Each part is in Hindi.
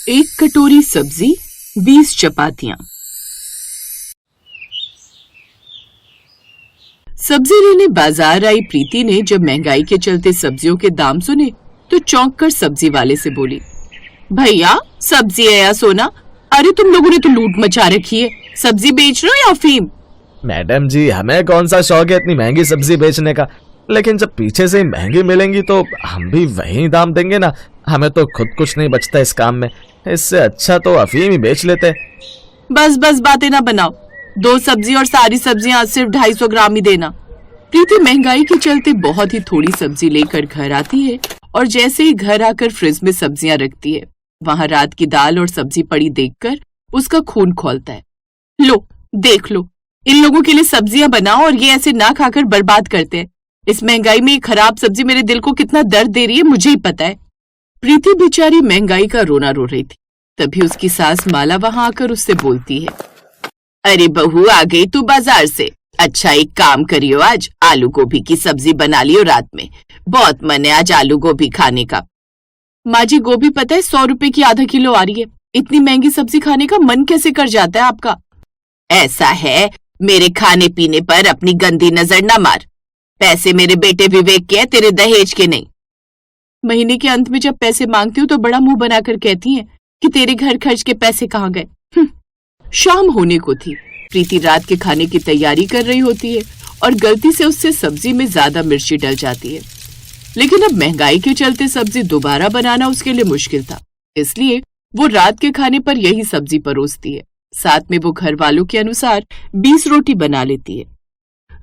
एक कटोरी सब्जी 20 चपातियां। सब्जी लेने बाजार आई प्रीति ने जब महंगाई के चलते सब्जियों के दाम सुने तो चौंक कर सब्जी वाले से बोली, भैया सब्जी है या सोना? अरे तुम लोगों ने तो लूट मचा रखी है, सब्जी बेच रहे हो या अफीम? मैडम जी, हमें कौन सा शौक है इतनी महंगी सब्जी बेचने का, लेकिन जब पीछे से ही महंगी मिलेंगी तो हम भी वही दाम देंगे ना। हमें तो खुद कुछ नहीं बचता इस काम में, इससे अच्छा तो अफीम ही बेच लेते। बस बस बातें ना बनाओ, 2 सब्जी और सारी सब्जियां सिर्फ 250 ग्राम ही देना। प्रीति महंगाई के चलते बहुत ही थोड़ी सब्जी लेकर घर आती है और जैसे ही घर आकर फ्रिज में सब्जियां रखती है, वहां रात की दाल और सब्जी पड़ी देखकर उसका खून खौलता है। लो देख लो, इन लोगों के लिए सब्जियां बनाओ और ये ऐसे ना खाकर बर्बाद करते हैं। इस महंगाई में ये खराब सब्जी मेरे दिल को कितना दर्द दे रही है मुझे ही पता है। प्रीति बेचारी महंगाई का रोना रो रही थी। तभी उसकी सास माला वहां आकर उससे बोलती है, अरे बहू आ गई तू बाजार से? अच्छा एक काम करियो, आज आलू गोभी की सब्जी बना लियो रात में, बहुत मन है आज आलू गोभी खाने का। माँ जी गोभी पता है 100 रुपए की आधा किलो आ रही है, इतनी महंगी सब्जी खाने का मन कैसे कर जाता है आपका? ऐसा है, मेरे खाने पीने पर अपनी गंदी नजर न मार, पैसे मेरे बेटे विवेक के हैं, तेरे दहेज के नहीं। महीने के अंत में जब पैसे मांगती हूँ तो बड़ा मुंह बनाकर कहती हैं कि तेरे घर खर्च के पैसे कहाँ गए। शाम होने को थी। प्रीति रात के खाने की तैयारी कर रही होती है और गलती से उससे सब्जी में ज्यादा मिर्ची डल जाती है। लेकिन अब महंगाई के चलते सब्जी दोबारा बनाना उसके लिए मुश्किल था, इसलिए वो रात के खाने पर यही सब्जी परोसती है। साथ में वो घर वालों के अनुसार 20 रोटी बना लेती है।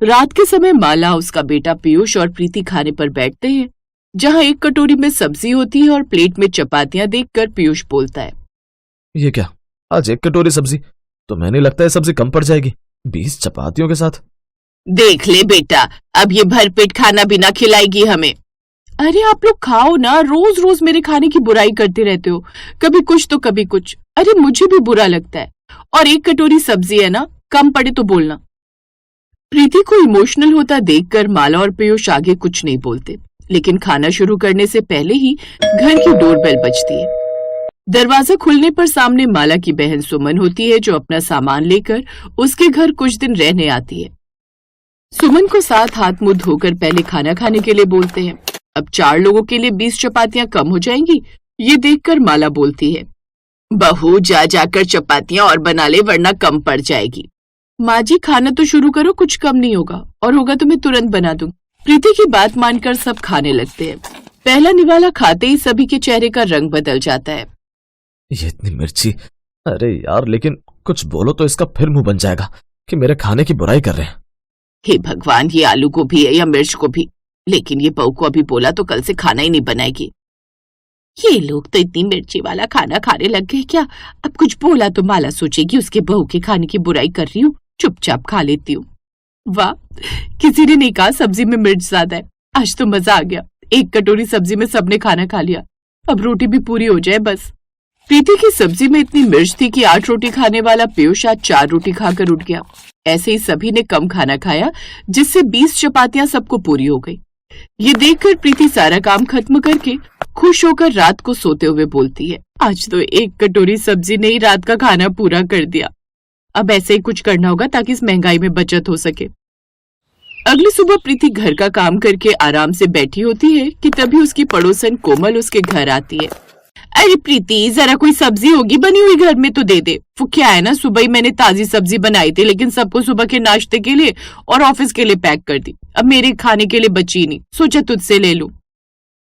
रात के समय माला, उसका बेटा पीयूष और प्रीति खाने पर बैठते हैं, जहां एक कटोरी में सब्जी होती है और प्लेट में चपातियां देखकर पीयूष बोलता है, ये क्या, आज एक कटोरी सब्जी? तो मैंने लगता है सब्जी कम पड़ जाएगी 20 चपातियों के साथ। देख ले बेटा, अब ये भरपेट खाना भी ना खिलाएगी हमें। अरे आप लोग खाओ ना, रोज रोज मेरे खाने की बुराई करते रहते हो, कभी कुछ तो कभी कुछ। अरे मुझे भी बुरा लगता है, और एक कटोरी सब्जी है ना, कम पड़े तो बोलना। प्रीति को इमोशनल होता देखकर माला और पीयूष आगे कुछ नहीं बोलते, लेकिन खाना शुरू करने से पहले ही घर की डोरबेल बजती है। दरवाजा खुलने पर सामने माला की बहन सुमन होती है, जो अपना सामान लेकर उसके घर कुछ दिन रहने आती है। सुमन को साथ हाथ मुंह धोकर पहले खाना खाने के लिए बोलते हैं। अब 4 लोगों के लिए 20 चपातियां कम हो जाएंगी, ये देखकर माला बोलती है, बहू जा जाकर चपातियां और बना ले वरना कम पड़ जाएगी। माँ जी खाना तो शुरू करो, कुछ कम नहीं होगा, और होगा तो मैं तुरंत बना दूं। प्रीति की बात मानकर सब खाने लगते हैं। पहला निवाला खाते ही सभी के चेहरे का रंग बदल जाता है। ये इतनी मिर्ची, अरे यार, लेकिन कुछ बोलो तो इसका फिर मुंह बन जाएगा कि मेरे खाने की बुराई कर रहे हैं। हे भगवान, ये आलू गोभी है या मिर्च गोभी? लेकिन ये बहू को अभी बोला तो कल से खाना ही नहीं बनाएगी। ये लोग तो इतनी मिर्ची वाला खाना खाने लग गए क्या? अब कुछ बोला तो माला सोचेगी उसके बहू के खाने की बुराई कर रही हूँ, चुपचाप खा लेती हूँ। वाह, किसी ने नहीं कहा सब्जी में मिर्च ज्यादा है। आज तो मजा आ गया, एक कटोरी सब्जी में सबने खाना खा लिया, अब रोटी भी पूरी हो जाए बस। प्रीति की सब्जी में इतनी मिर्च थी कि 8 रोटी खाने वाला पीयूष आज 4 रोटी खाकर उठ गया। ऐसे ही सभी ने कम खाना खाया, जिससे 20 चपातियां सबको पूरी हो गई। ये देखकर प्रीति सारा काम खत्म करके खुश होकर रात को सोते हुए बोलती है, आज तो एक कटोरी सब्जी ने ही रात का खाना पूरा कर दिया। अब ऐसे ही कुछ करना होगा ताकि इस महंगाई में बचत हो सके। अगली सुबह प्रीति घर का काम करके आराम से बैठी होती है कि तभी उसकी पड़ोसन कोमल उसके घर आती है। अरे प्रीति, जरा कोई सब्जी होगी बनी हुई घर में तो दे दे। वो क्या है ना, सुबह ही मैंने ताजी सब्जी बनाई थी, लेकिन सबको सुबह के नाश्ते के लिए और ऑफिस के लिए पैक कर दी। अब मेरे खाने के लिए बची नहीं, सोचा तुझसे ले लूं।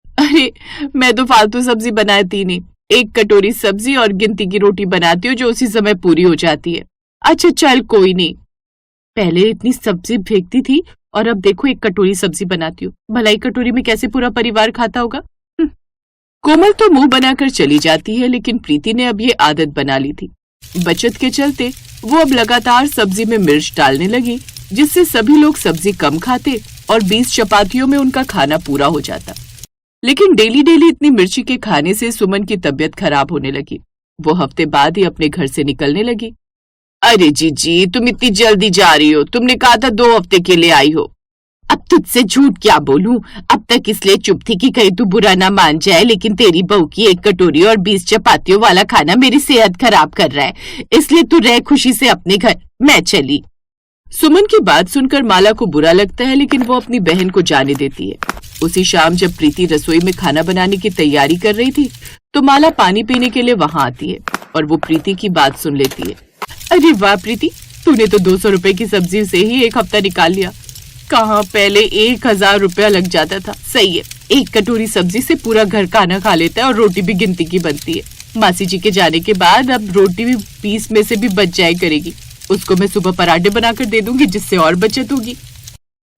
अरे मैं तो फालतू सब्जी बनाती नहीं, एक कटोरी सब्जी और गिनती की रोटी बनाती हूँ जो उसी समय पूरी हो जाती है। अच्छा चल कोई नहीं, पहले इतनी सब्जी फेंकती थी और अब देखो एक कटोरी सब्जी बनाती हूँ, भलाई कटोरी में कैसे पूरा परिवार खाता होगा। कोमल तो मुंह बनाकर चली जाती है, लेकिन प्रीति ने अब ये आदत बना ली थी। बचत के चलते वो अब लगातार सब्जी में मिर्च डालने लगी, जिससे सभी लोग सब्जी कम खाते और 20 चपातियों में उनका खाना पूरा हो जाता। लेकिन डेली डेली इतनी मिर्ची के खाने से सुमन की तबीयत खराब होने लगी। वो हफ्ते बाद ही अपने घर से निकलने लगी। अरे जीजी, तुम इतनी जल्दी जा रही हो? तुमने कहा था 2 हफ्ते के लिए आई हो। अब तुझसे झूठ क्या बोलूं, अब तक इसलिए चुप थी कि कहीं तू बुरा ना मान जाए, लेकिन तेरी बहू की 1 कटोरी और 20 चपातियों वाला खाना मेरी सेहत खराब कर रहा है, इसलिए तू रह खुशी से अपने घर, मैं चली। सुमन की बात सुनकर माला को बुरा लगता है, लेकिन वो अपनी बहन को जाने देती है। उसी शाम जब प्रीति रसोई में खाना बनाने की तैयारी कर रही थी तो माला पानी पीने के लिए वहां आती है और वो प्रीति की बात सुन लेती है। अरे वाह प्रीति, तूने तो 200 रुपए की सब्जी से ही 1 हफ्ता निकाल लिया। कहाँ पहले 1000 रुपया लग जाता था। सही है, 1 कटोरी सब्जी से पूरा घर खाना खा लेता है और रोटी भी गिनती की बनती है। मासी जी के जाने के बाद अब रोटी भी 20 में से भी बच जाए करेगी। उसको मैं सुबह पराठे बनाकर दे दूंगी, जिससे और बचत होगी।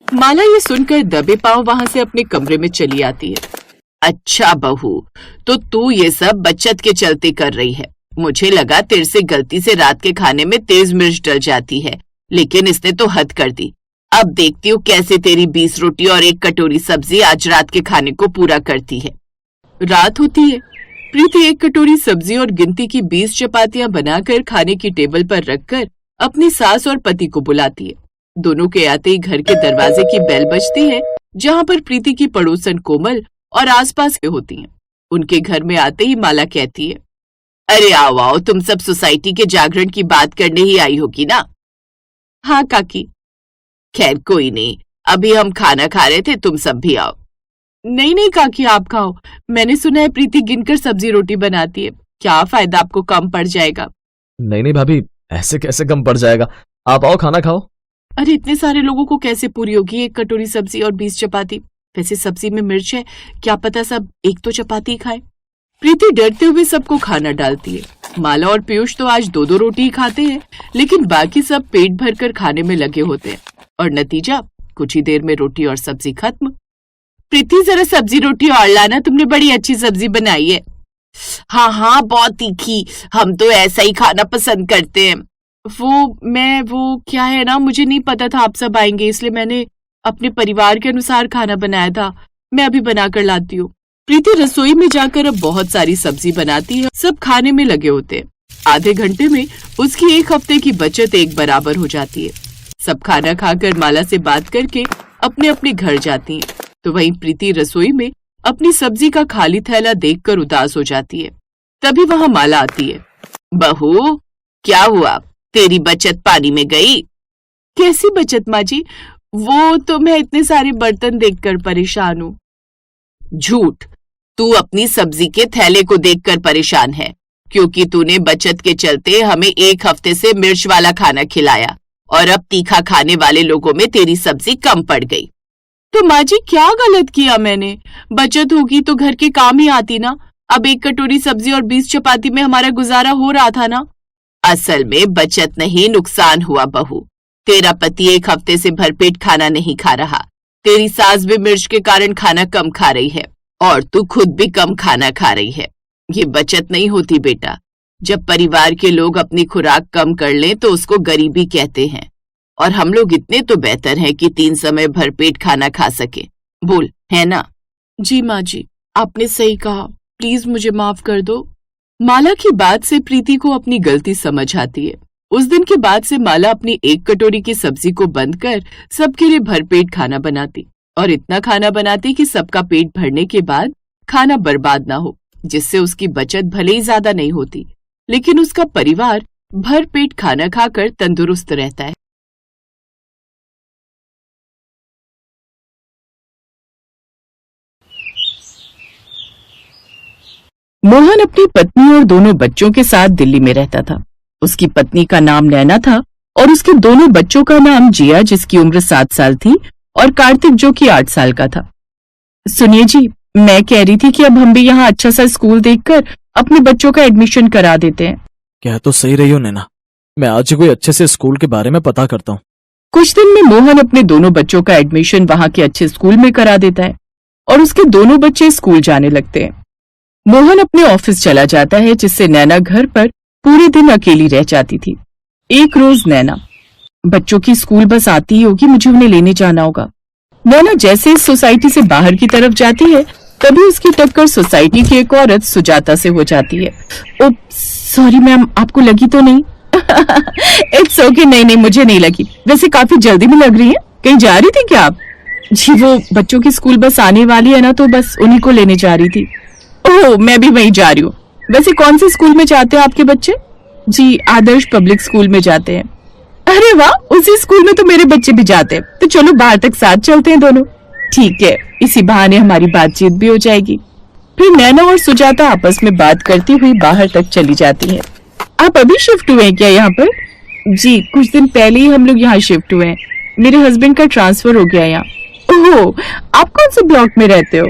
माला ये सुनकर दबे पांव वहां से अपने कमरे में चली आती है। अच्छा बहू, तो तू ये सब बचत के चलते कर रही है। मुझे लगा तेरे से गलती से रात के खाने में तेज मिर्च डल जाती है, लेकिन इसने तो हद कर दी। अब देखती हूँ कैसे तेरी 20 रोटी और 1 कटोरी सब्जी आज रात के खाने को पूरा करती है। रात होती है। प्रीति 1 कटोरी सब्जी और गिनती की 20 चपातियां बनाकर खाने की टेबल पर रखकर अपनी सास और पति को बुलाती है। दोनों के आते ही घर के दरवाजे की बेल बजती है, जहाँ पर प्रीति की पड़ोसन कोमल और आसपास के होती हैं। उनके घर में आते ही माला कहती है, अरे आओ आओ, तुम सब सोसाइटी के जागरण की बात करने ही आई होगी ना। हाँ काकी। खैर कोई नहीं, अभी हम खाना खा रहे थे, तुम सब भी आओ। नहीं नहीं काकी, आप खाओ। मैंने सुना है प्रीति गिनकर सब्जी रोटी बनाती है, क्या फायदा, आपको कम पड़ जाएगा। नहीं नहीं भाभी, ऐसे कैसे कम पड़ जाएगा, आप आओ खाना खाओ। अरे इतने सारे लोगों को कैसे पूरी होगी 1 कटोरी सब्जी और 20 चपाती। वैसे सब्जी में मिर्च है, क्या पता सब 1 तो चपाती खाए। प्रीति डरते हुए सबको खाना डालती है। माला और पीयूष तो आज 2-2 रोटी ही खाते हैं, लेकिन बाकी सब पेट भरकर खाने में लगे होते हैं और नतीजा कुछ ही देर में रोटी और सब्जी खत्म। प्रीति जरा सब्जी रोटी और लाना, तुमने बड़ी अच्छी सब्जी बनाई है। हाँ हाँ, बहुत तीखी, हम तो ऐसा ही खाना पसंद करते हैं। वो क्या है ना, मुझे नहीं पता था आप सब आएंगे, इसलिए मैंने अपने परिवार के अनुसार खाना बनाया था। मैं अभी बनाकर लाती हूँ। प्रीति रसोई में जाकर अब बहुत सारी सब्जी बनाती है। सब खाने में लगे होते हैं। आधे घंटे में उसकी 1 हफ्ते की बचत एक बराबर हो जाती है। सब खाना खाकर माला से बात करके अपने अपने घर जाती हैं। तो वहीं प्रीति रसोई में अपनी सब्जी का खाली थैला देखकर उदास हो जाती है। तभी वहाँ माला आती है। बहू, क्या हुआ, तेरी बचत पानी में गई? कैसी बचत माँ जी? वो तो मैं इतने सारे बर्तन देखकर परेशान हूँ। झूठ, तू अपनी सब्जी के थैले को देखकर परेशान है, क्योंकि तूने बचत के चलते हमें 1 हफ्ते से मिर्च वाला खाना खिलाया और अब तीखा खाने वाले लोगों में तेरी सब्जी कम पड़ गई। तो माँ जी क्या गलत किया मैंने? बचत होगी तो घर के काम ही आती ना। अब 1 कटोरी सब्जी और 20 चपाती में हमारा गुजारा हो रहा था ना। असल में बचत नहीं, नुकसान हुआ बहू। तेरा पति 1 हफ्ते से भरपेट खाना नहीं खा रहा, तेरी सास भी मिर्च के कारण खाना कम खा रही है और तू खुद भी कम खाना खा रही है। ये बचत नहीं होती बेटा। जब परिवार के लोग अपनी खुराक कम कर लें तो उसको गरीबी कहते हैं, और हम लोग इतने तो बेहतर हैं कि 3 समय भरपेट खाना खा सके। बोल, है ना? जी माँ जी, आपने सही कहा, प्लीज मुझे माफ कर दो। माला की बात से प्रीति को अपनी गलती समझ आती है। उस दिन के बाद से माला अपनी 1 कटोरी की सब्जी को बंद कर सबके लिए भरपेट खाना बनाती और इतना खाना बनाती कि सबका पेट भरने के बाद खाना बर्बाद ना हो, जिससे उसकी बचत भले ही ज्यादा नहीं होती, लेकिन उसका परिवार भरपेट खाना खाकर तंदुरुस्त रहता है। मोहन अपनी पत्नी और दोनों बच्चों के साथ दिल्ली में रहता था। उसकी पत्नी का नाम नैना था और उसके दोनों बच्चों का नाम जिया, जिसकी उम्र 7 साल थी, और कार्तिक, जो कि 8 साल का था। सुनिए जी, मैं कह रही थी कि अब हम भी यहाँ अच्छा सा स्कूल देखकर अपने बच्चों का एडमिशन करा देते हैं। क्या तो सही रही हो नैना, मैं आज कोई अच्छे से स्कूल के बारे में पता करता हूँ। कुछ दिन में मोहन अपने दोनों बच्चों का एडमिशन वहाँ के अच्छे स्कूल में करा देता है और उसके दोनों बच्चे स्कूल जाने लगते हैं। मोहन अपने ऑफिस चला जाता है, जिससे नैना घर पर पूरे दिन अकेली रह जाती थी। एक रोज नैना, बच्चों की स्कूल बस आती ही होगी, मुझे उन्हें लेने जाना होगा। नैना जैसे इस सोसाइटी से बाहर की तरफ जाती है, तभी उसकी टक्कर सोसाइटी की एक औरत सुजाता से हो जाती है। ओ सॉरी मैम, आपको लगी तो नहीं? इट्स ओके, नहीं मुझे नहीं लगी। वैसे काफी जल्दी में लग रही है, कहीं जा रही थी क्या आप? जी वो बच्चों की स्कूल बस आने वाली है ना, तो बस उन्हीं को लेने जा रही थी। ओह, मैं भी वहीं जा रही हूँ। वैसे कौन से स्कूल में जाते हैं आपके बच्चे? जी आदर्श पब्लिक स्कूल में जाते हैं। अरे वाह, उसी स्कूल में तो मेरे बच्चे भी जाते हैं। तो चलो बाहर तक साथ चलते हैं दोनों। ठीक है, इसी बहाने हमारी बातचीत भी हो जाएगी। फिर नैना और सुजाता आपस में बात करती हुई बाहर तक चली जाती हैं। आप अभी शिफ्ट हुए हैं क्या यहाँ पर? जी कुछ दिन पहले ही हम लोग यहाँ शिफ्ट हुए हैं। मेरे हस्बैंड का ट्रांसफर हो गया यहाँ। ओह, आप कौन से ब्लॉक में रहते हो?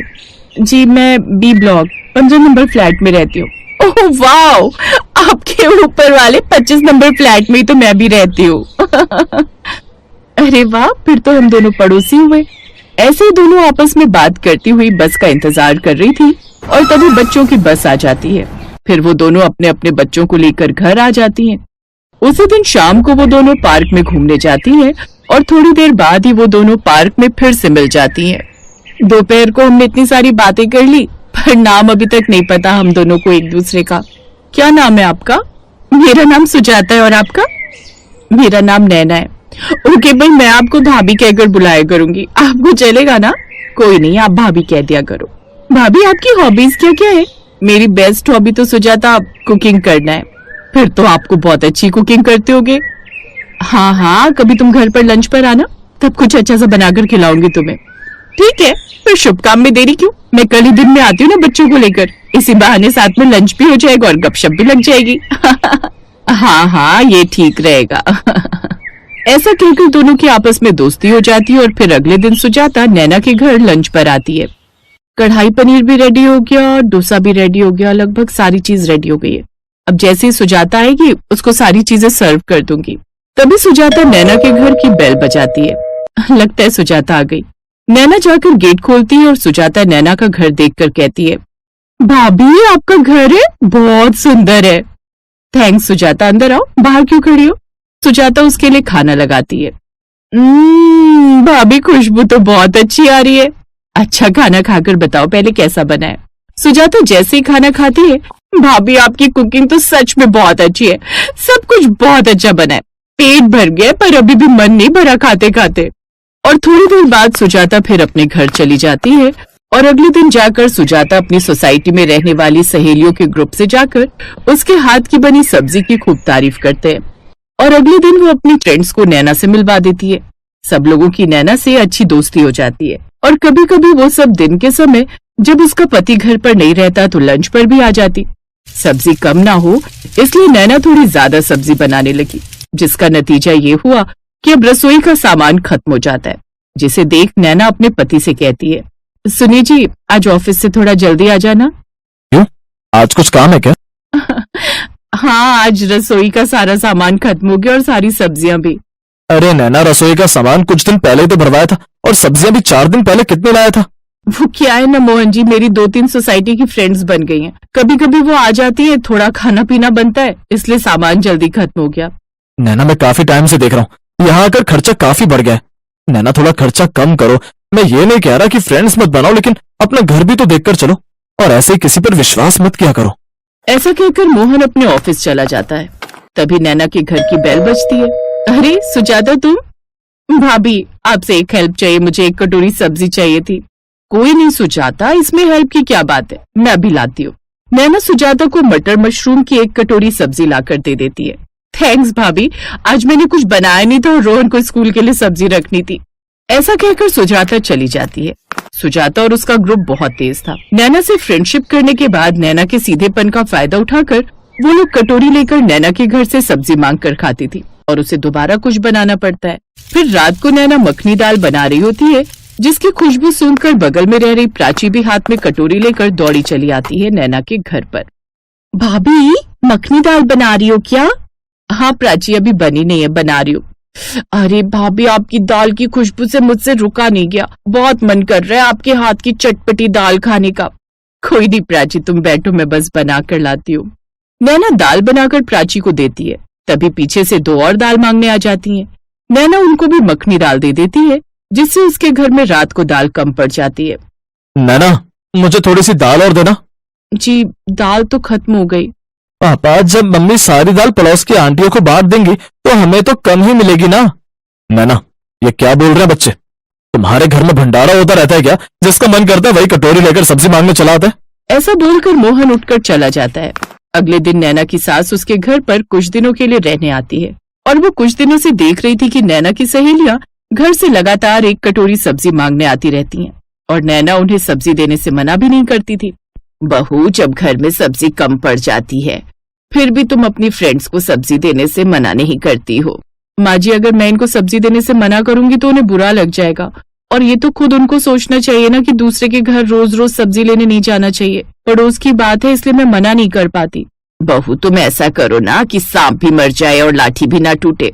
जी मैं बी ब्लॉक 15 नंबर फ्लैट में रहती हूँ। ओह वाओ, आपके ऊपर वाले 25 नंबर फ्लैट में ही तो मैं भी रहती हूँ। अरे वाह, फिर तो हम दोनों पड़ोसी हुए। ऐसे ही दोनों आपस में बात करती हुई बस का इंतजार कर रही थी और तभी बच्चों की बस आ जाती है। फिर वो दोनों अपने अपने बच्चों को लेकर घर आ जाती हैं। उसी दिन शाम को वो दोनों पार्क में घूमने जाती हैं और थोड़ी देर बाद ही वो दोनों पार्क में फिर से मिल जाती हैं। दोपहर को हमने इतनी सारी बातें कर ली, पर नाम अभी तक नहीं पता हम दोनों को एक दूसरे का। क्या नाम है आपका? मेरा नाम सुजाता है। और आपका? मेरा नाम नैना है। ओके भाई, मैं आपको भाभी कहकर बुलाया करूंगी, आपको चलेगा ना? कोई नहीं, आप भाभी कह दिया करो। भाभी आपकी हॉबीज क्या क्या है? मेरी बेस्ट हॉबी तो सुजाता कुकिंग करना है। फिर तो आपको बहुत अच्छी कुकिंग करते होगे। हाँ हाँ, कभी तुम घर पर लंच पर आना, तब कुछ अच्छा सा बनाकर खिलाऊंगी तुम्हें। ठीक है, फिर शुभ काम में देरी क्यों? मैं कल ही दिन में आती हूँ ना बच्चों को लेकर। इसी बहाने साथ में लंच भी हो जाएगा और गपशप भी लग जाएगी। हाँ हाँ, ये ठीक रहेगा। ऐसा कहकर दोनों की आपस में दोस्ती हो जाती है और फिर अगले दिन सुजाता नैना के घर लंच पर आती है। कढ़ाई पनीर भी रेडी हो गया, डोसा भी रेडी हो गया, लगभग सारी चीज रेडी हो गई है। अब जैसे ही सुजाता आएगी उसको सारी चीजें सर्व कर दूंगी। तभी सुजाता नैना के घर की बेल बजाती है। लगता है सुजाता आ गई। नैना जाकर गेट खोलती है और सुजाता नैना का घर देखकर कहती है, भाभी आपका घर है, बहुत सुंदर है। थैंक्स सुजाता, अंदर आओ, बाहर क्यों खड़ी हो? सुजाता उसके लिए खाना लगाती है। भाभी खुशबू तो बहुत अच्छी आ रही है। अच्छा खाना खाकर बताओ पहले कैसा बना है। सुजाता जैसे ही खाना खाती है, भाभी आपकी कुकिंग तो सच में बहुत अच्छी है, सब कुछ बहुत अच्छा बना है। पेट भर गया पर अभी भी मन नहीं भरा खाते खाते। और थोड़ी देर बाद सुजाता फिर अपने घर चली जाती है और अगले दिन जाकर सुजाता अपनी सोसाइटी में रहने वाली सहेलियों के ग्रुप से जाकर उसके हाथ की बनी सब्जी की खूब तारीफ करते हैं। और अगले दिन वो अपनी फ्रेंड्स को नैना से मिलवा देती है। सब लोगों की नैना से अच्छी दोस्ती हो जाती है और कभी कभी वो सब दिन के समय जब उसका पति घर पर नहीं रहता तो लंच पर भी आ जाती। सब्जी कम ना हो इसलिए नैना थोड़ी ज्यादा सब्जी बनाने लगी, जिसका नतीजा ये हुआ कि अब रसोई का सामान खत्म हो जाता है, जिसे देख नैना अपने पति से कहती है, सुनिए जी आज ऑफिस से थोड़ा जल्दी आ जाना। क्यों, आज कुछ काम है क्या? हाँ, आज रसोई का सारा सामान खत्म हो गया और सारी सब्जियां भी। अरे नैना, रसोई का सामान कुछ दिन पहले ही तो भरवाया था और सब्जियां भी 4 दिन पहले कितने लाया था? वो क्या है ना मोहन जी, मेरी 2-3 सोसाइटी की फ्रेंड्स बन गई हैं। कभी कभी वो आ जाती है, थोड़ा खाना पीना बनता है, इसलिए सामान जल्दी खत्म हो गया। नैना, मैं काफी टाइम से देख रहा हूँ यहाँ आकर खर्चा काफी बढ़ गया है। नैना थोड़ा खर्चा कम करो। मैं ये नहीं कह रहा कि फ्रेंड्स मत बनाओ, लेकिन अपना घर भी तो देखकर चलो और ऐसे ही किसी पर विश्वास मत किया करो। ऐसा कहकर मोहन अपने ऑफिस चला जाता है। तभी नैना के घर की बेल बजती है। अरे सुजाता तुम? भाभी आपसे एक हेल्प चाहिए, मुझे एक कटोरी सब्जी चाहिए थी। कोई नहीं सुजाता, इसमें हेल्प की क्या बात है, मैं अभी लाती हूँ। नैना सुजाता को मटर मशरूम की एक कटोरी सब्जी लाकर दे देती है। थैंक्स भाभी, आज मैंने कुछ बनाया नहीं था और रोहन को स्कूल के लिए सब्जी रखनी थी। ऐसा कहकर सुजाता चली जाती है। सुजाता और उसका ग्रुप बहुत तेज था। नैना से फ्रेंडशिप करने के बाद नैना के सीधेपन का फायदा उठाकर वो लोग कटोरी लेकर नैना के घर से सब्जी मांग कर खाती थी और उसे दोबारा कुछ बनाना पड़ता है। फिर रात को नैना मखनी दाल बना रही होती है, जिसकी खुशबू सूंघकर बगल में रह रही प्राची भी हाथ में कटोरी लेकर दौड़ी चली आती है नैना के घर पर। भाभी मखनी दाल बना रही हो क्या? हाँ प्राची, अभी बनी नहीं है, बना रही हूँ। अरे भाभी आपकी दाल की खुशबू से मुझसे रुका नहीं गया, बहुत मन कर रहा है आपके हाथ की चटपटी दाल खाने का। कोई नहीं प्राची, तुम बैठो, मैं बस बना कर लाती हूँ। नैना दाल बनाकर प्राची को देती है। तभी पीछे से 2 और दाल मांगने आ जाती हैं। नैना उनको भी मखनी दाल दे देती है, जिससे उसके घर में रात को दाल कम पड़ जाती है। नैना, मुझे थोड़ी सी दाल और देना। जी दाल तो खत्म हो गई। पापा, जब मम्मी सारी दाल पड़ोस की आंटियों को बांट देंगी तो हमें तो कम ही मिलेगी ना। नैना, ये क्या बोल रहे हैं बच्चे? तुम्हारे घर में भंडारा होता रहता है क्या? जिसका मन करता है वही कटोरी लेकर सब्जी मांगने चला आता है। ऐसा बोलकर मोहन उठकर चला जाता है। अगले दिन नैना की सास उसके घर पर कुछ दिनों के लिए रहने आती है और वो कुछ दिनों से देख रही थी कि नैना की सहेलियां घर से लगातार एक कटोरी सब्जी मांगने आती रहती हैं और नैना उन्हें सब्जी देने से मना भी नहीं करती थी। बहू, जब घर में सब्जी कम पड़ जाती है फिर भी तुम अपनी फ्रेंड्स को सब्जी देने से मना नहीं करती हो। माँ जी, अगर मैं इनको सब्जी देने से मना करूंगी तो उन्हें बुरा लग जाएगा और ये तो खुद उनको सोचना चाहिए ना कि दूसरे के घर रोज रोज सब्जी लेने नहीं जाना चाहिए। पड़ोस की बात है इसलिए मैं मना नहीं कर पाती। बहू, तुम ऐसा करो ना कि सांप भी मर जाए और लाठी भी ना टूटे।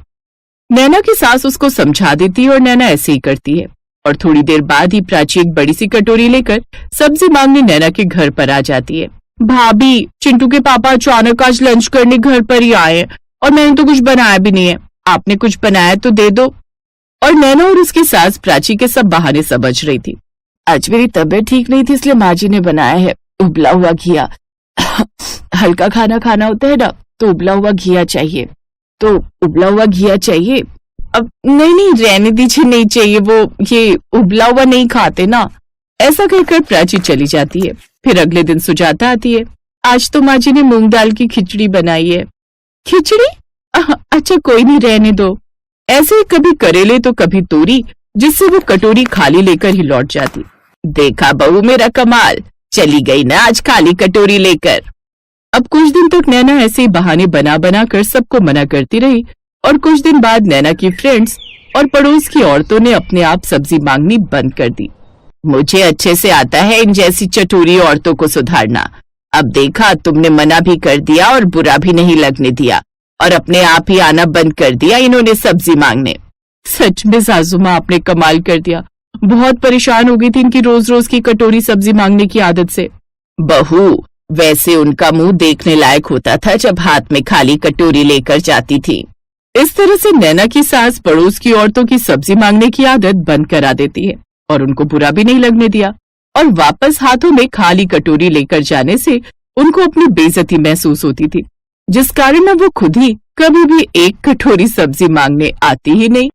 नैना की सास उसको समझा देती है और नैना ऐसे ही करती है और थोड़ी देर बाद ही प्राची एक बड़ी सी कटोरी लेकर सब्जी मांगने नैना के घर पर आ जाती है। भाभी, चिंटू के पापा अचानक आज लंच करने घर पर ही आए हैं और मैंने तो कुछ बनाया भी नहीं है, आपने कुछ बनाया तो दे दो। और नैना और उसकी सास प्राची के सब बहाने समझ रही थी। आज मेरी तबीयत ठीक नहीं थी इसलिए माँ जी ने बनाया है उबला हुआ घिया। हल्का खाना खाना होता है ना तो उबला हुआ घिया चाहिए, तो उबला हुआ घिया चाहिए। अब नहीं रहने दीजिए, नहीं चाहिए, वो ये उबला हुआ नहीं खाते ना। ऐसा कहकर प्राची चली जाती है। फिर अगले दिन सुजाता आती है। आज तो माँ जी ने मूंग दाल की खिचड़ी बनाई है। खिचड़ी? अच्छा कोई नहीं, रहने दो। ऐसे ही कभी करेले तो कभी तोरी, जिससे वो कटोरी खाली लेकर ही लौट जाती। देखा बहू मेरा कमाल, चली गई ना आज खाली कटोरी लेकर। अब कुछ दिन तक नैना ऐसे ही बहाने बना बना कर सबको मना करती रही और कुछ दिन बाद नैना की फ्रेंड्स और पड़ोस की औरतों ने अपने आप सब्जी मांगनी बंद कर दी। मुझे अच्छे से आता है इन जैसी चटोरी औरतों को सुधारना। अब देखा, तुमने मना भी कर दिया और बुरा भी नहीं लगने दिया और अपने आप ही आना बंद कर दिया इन्होंने सब्जी मांगने। सच में सासू माँ, आपने कमाल कर दिया। बहुत परेशान हो गई थी इनकी रोज रोज की कटोरी सब्जी मांगने की आदत से। बहू, वैसे उनका मुंह देखने लायक होता था जब हाथ में खाली कटोरी लेकर जाती थी। इस तरह से नैना की सास पड़ोस की औरतों की सब्जी मांगने की आदत बंद करा देती है और उनको बुरा भी नहीं लगने दिया और वापस हाथों में खाली कटोरी लेकर जाने से उनको अपनी बेइज्जती महसूस होती थी, जिस कारण अब वो खुद ही कभी भी एक कटोरी सब्जी मांगने आती ही नहीं।